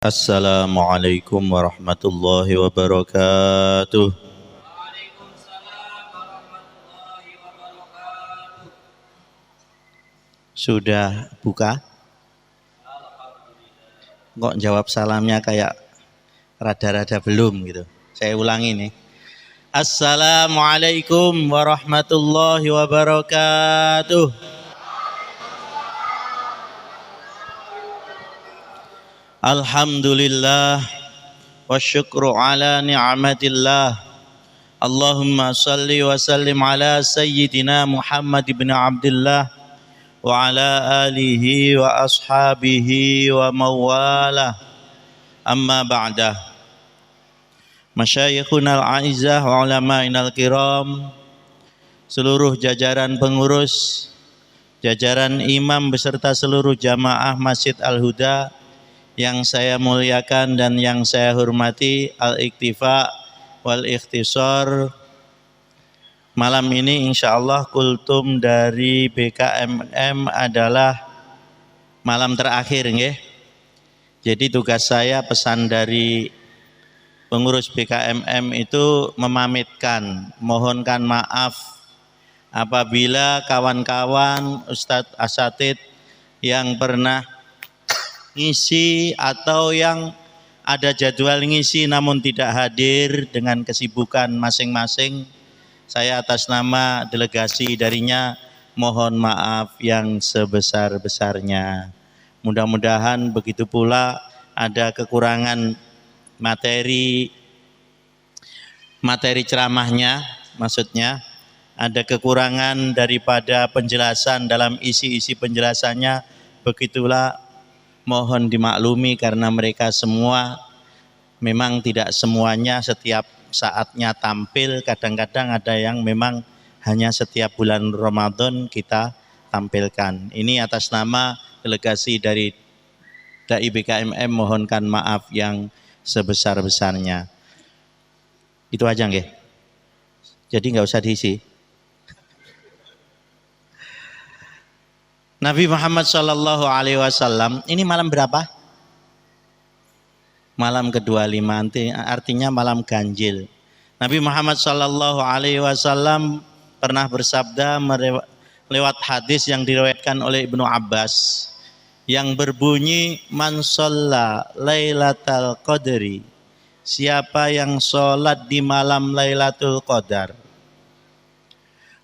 Assalamualaikum warahmatullahi wabarakatuh. Waalaikumsalam warahmatullahi wabarakatuh. Sudah buka? Alhamdulillah. Kok jawab salamnya kayak rada-rada belum gitu. Saya ulangi nih. Assalamualaikum warahmatullahi wabarakatuh. Alhamdulillah wa syukru ala ni'matillah. Allahumma salli wa sallim ala sayyidina Muhammad ibn Abdullah wa ala alihi wa ashabihi wa mawalah. Amma ba'dah. Masyayikhuna al-a'izzah wa ulama'inal kiram, seluruh jajaran pengurus, jajaran imam beserta seluruh jamaah Masjid Al-Huda yang saya muliakan dan yang saya hormati, al-iktifa wal ikhtisar. Malam ini insyaallah kultum dari BKMM adalah malam terakhir nggih. Jadi tugas saya, pesan dari pengurus BKMM itu memamitkan, mohonkan maaf apabila kawan-kawan Ustadz Asatid yang pernah ngisi atau yang ada jadwal ngisi namun tidak hadir dengan kesibukan masing-masing, saya atas nama delegasi darinya mohon maaf yang sebesar-besarnya. Mudah-mudahan begitu pula ada kekurangan materi ceramahnya, maksudnya ada kekurangan daripada penjelasan dalam isi-isi penjelasannya, begitulah mohon dimaklumi karena mereka semua memang tidak semuanya setiap saatnya tampil, kadang-kadang ada yang memang hanya setiap bulan Ramadan kita tampilkan. Ini atas nama delegasi dari Dai BKMM mohonkan maaf yang sebesar-besarnya. Itu aja nggih. Jadi nggak usah diisi. Nabi Muhammad Shallallahu Alaihi Wasallam ini malam berapa? Malam ke-25, artinya malam ganjil. Nabi Muhammad Shallallahu Alaihi Wasallam pernah bersabda lewat hadis yang diriwayatkan oleh Ibnu Abbas yang berbunyi, man shalla lailatal qadri, siapa yang sholat di malam Lailatul Qadar,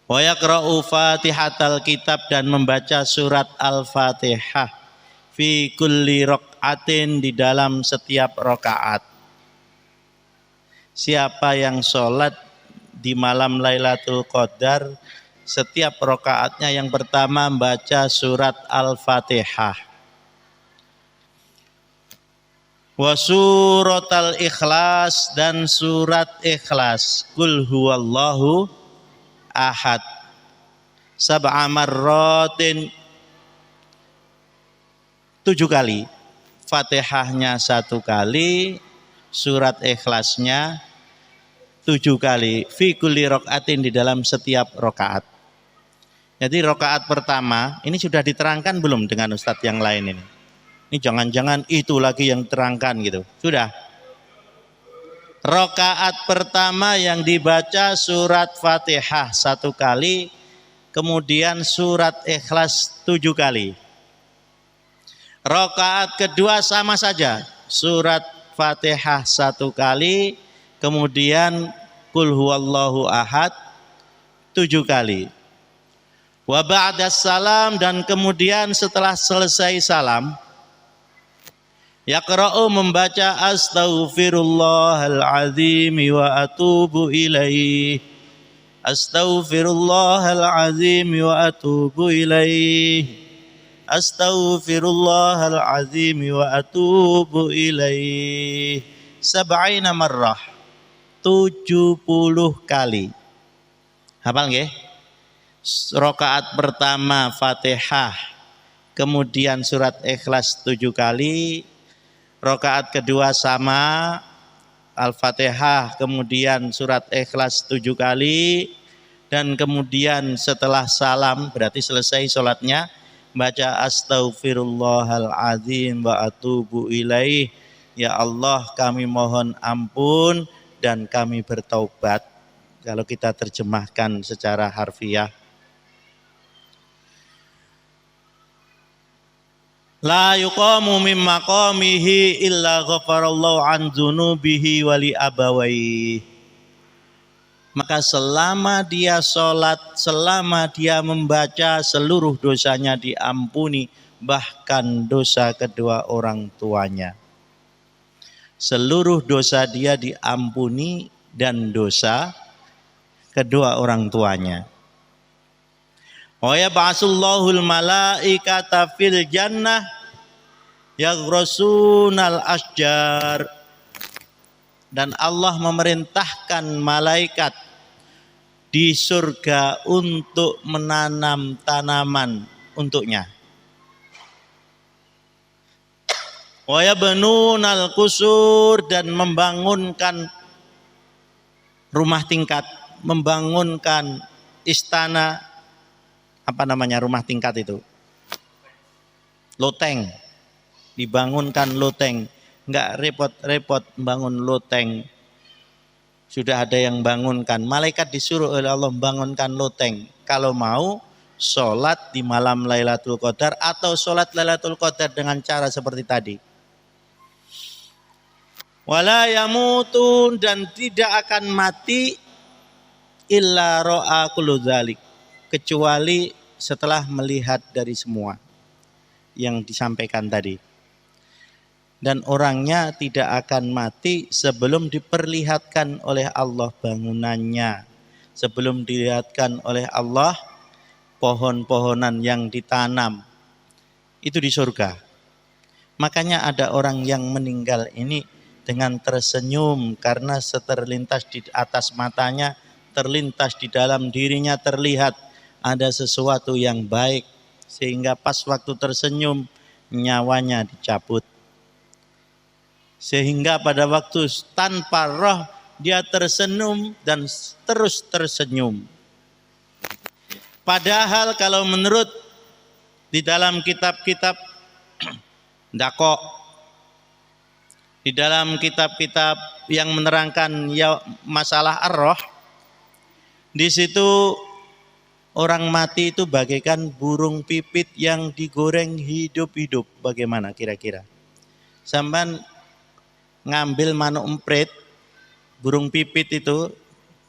wa yaqra'u fatihatal kitab, dan membaca surat Al-Fatihah, fi kulli raq'atin, di dalam setiap rakaat. Siapa yang sholat di malam Lailatul Qadar, setiap rakaatnya yang pertama membaca surat Al-Fatihah, wa suratal Ikhlas, dan surat Ikhlas, Qul huwallahu ahad, sab'a marratin, 7 kali, Fatihahnya 1 kali, surat Ikhlasnya 7 kali, fi kulli raqatin, di dalam setiap rakaat. Jadi rakaat pertama ini sudah diterangkan belum dengan ustadz yang lain ini? Ini jangan-jangan itu lagi yang terangkan gitu. Sudah. Rakaat pertama yang dibaca surat Fatihah 1 kali, kemudian surat Ikhlas 7 kali. Rakaat kedua sama saja, surat Fatihah 1 kali, kemudian Qul huwallahu ahad 7 kali. Wa ba'das salam, dan kemudian setelah selesai salam, yaqra'u, membaca astaghfirullahaladzim wa atubu ilaih, astaghfirullahaladzim wa atubu ilaih, astaghfirullahaladzim wa atubu ilaih, sab'ina marrah, 70 kali. Hafal nggih? Rakaat pertama Fatihah, kemudian surat Ikhlas 7 kali. Rakaat kedua sama, Al-Fatihah, kemudian surat Ikhlas 7 kali, dan kemudian setelah salam, berarti selesai sholatnya, baca astaghfirullahaladzim wa atubu ilaih Ya Allah, kami mohon ampun dan kami bertaubat. Kalau kita terjemahkan secara harfiah. La yuqamu min maqamihi illa ghafarallahu an dzunubihi wa li abawaihi. Maka selama dia sholat, selama dia membaca, seluruh dosanya diampuni, bahkan dosa kedua orang tuanya. Seluruh dosa dia diampuni dan dosa kedua orang tuanya. Wa yab'atsullahul malaikata fil jannah yaghrasunal asjar. Dan Allah memerintahkan malaikat di surga untuk menanam tanaman untuknya. Wa yabnunal qusur, dan membangunkan rumah tingkat, membangunkan istana, apa namanya rumah tingkat itu? Loteng. Dibangunkan loteng. Enggak repot-repot bangun loteng. Sudah ada yang bangunkan. Malaikat disuruh oleh Allah membangunkan loteng. Kalau mau sholat di malam Lailatul Qadar atau sholat Lailatul Qadar dengan cara seperti tadi. Wala yamutun, dan tidak akan mati illa ro'a kullu dzalik, kecuali setelah melihat dari semua yang disampaikan tadi. Dan orangnya tidak akan mati sebelum diperlihatkan oleh Allah bangunannya, sebelum dilihatkan oleh Allah pohon-pohonan yang ditanam itu di surga. Makanya ada orang yang meninggal ini dengan tersenyum karena terlintas di atas matanya, terlintas di dalam dirinya, terlihat ada sesuatu yang baik, sehingga pas waktu tersenyum nyawanya dicabut. Sehingga pada waktu tanpa roh dia tersenyum dan terus tersenyum. Padahal kalau menurut di dalam kitab-kitab Dako, di dalam kitab-kitab yang menerangkan masalah ar-roh, di situ orang mati itu bagaikan burung pipit yang digoreng hidup-hidup. Bagaimana kira-kira? Sampai ngambil manuk emprit, burung pipit itu,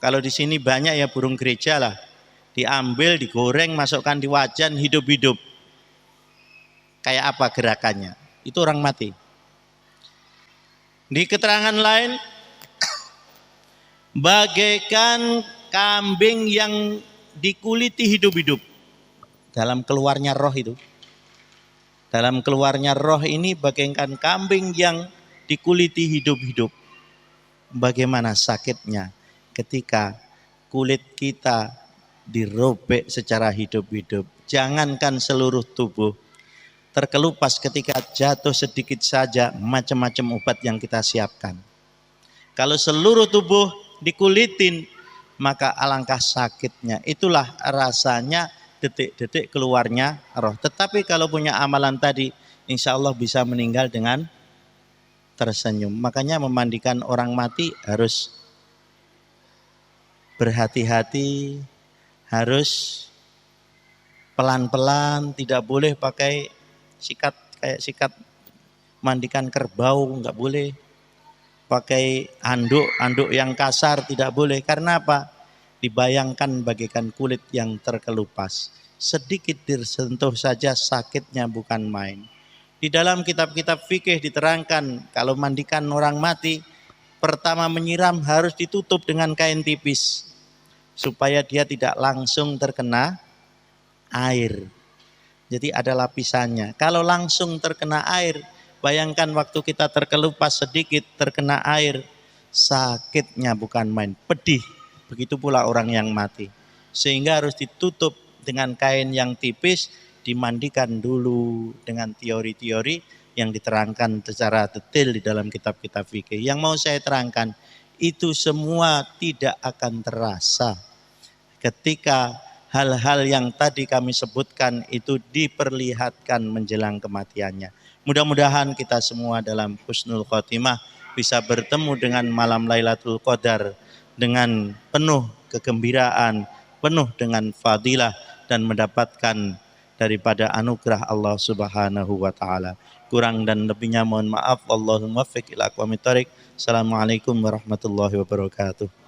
kalau di sini banyak ya burung gereja lah, diambil, digoreng, masukkan di wajan, hidup-hidup. Kayak apa gerakannya? Itu orang mati. Di keterangan lain, bagaikan kambing yang dikuliti hidup-hidup. Dalam keluarnya roh itu. Dalam keluarnya roh ini bagaikan kambing yang dikuliti hidup-hidup. Bagaimana sakitnya ketika kulit kita dirobek secara hidup-hidup. Jangankan seluruh tubuh, terkelupas ketika jatuh sedikit saja, macam-macam obat yang kita siapkan. Kalau seluruh tubuh dikulitin, maka alangkah sakitnya. Itulah rasanya detik-detik keluarnya roh. Tetapi kalau punya amalan tadi, insya Allah bisa meninggal dengan tersenyum. Makanya memandikan orang mati harus berhati-hati, harus pelan-pelan, tidak boleh pakai sikat, kayak sikat mandikan kerbau, enggak boleh. Pakai anduk yang kasar tidak boleh. Karena apa? Dibayangkan bagaikan kulit yang terkelupas. Sedikit disentuh saja sakitnya bukan main. Di dalam kitab-kitab fikih diterangkan kalau mandikan orang mati, pertama menyiram harus ditutup dengan kain tipis supaya dia tidak langsung terkena air. Jadi ada lapisannya. Kalau langsung terkena air, bayangkan waktu kita terkelupas sedikit terkena air, sakitnya bukan main, pedih. Begitu pula orang yang mati. Sehingga harus ditutup dengan kain yang tipis, dimandikan dulu dengan teori-teori yang diterangkan secara detail di dalam kitab-kitab fikih. Yang mau saya terangkan, itu semua tidak akan terasa ketika hal-hal yang tadi kami sebutkan itu diperlihatkan menjelang kematiannya. Mudah-mudahan kita semua dalam husnul khotimah bisa bertemu dengan malam Lailatul Qadar dengan penuh kegembiraan, penuh dengan fadilah dan mendapatkan daripada anugerah Allah Subhanahu wa taala. Kurang dan lebihnya mohon maaf. Allahumma fiq ila aqwamit thoriq. Assalamualaikum warahmatullahi wabarakatuh.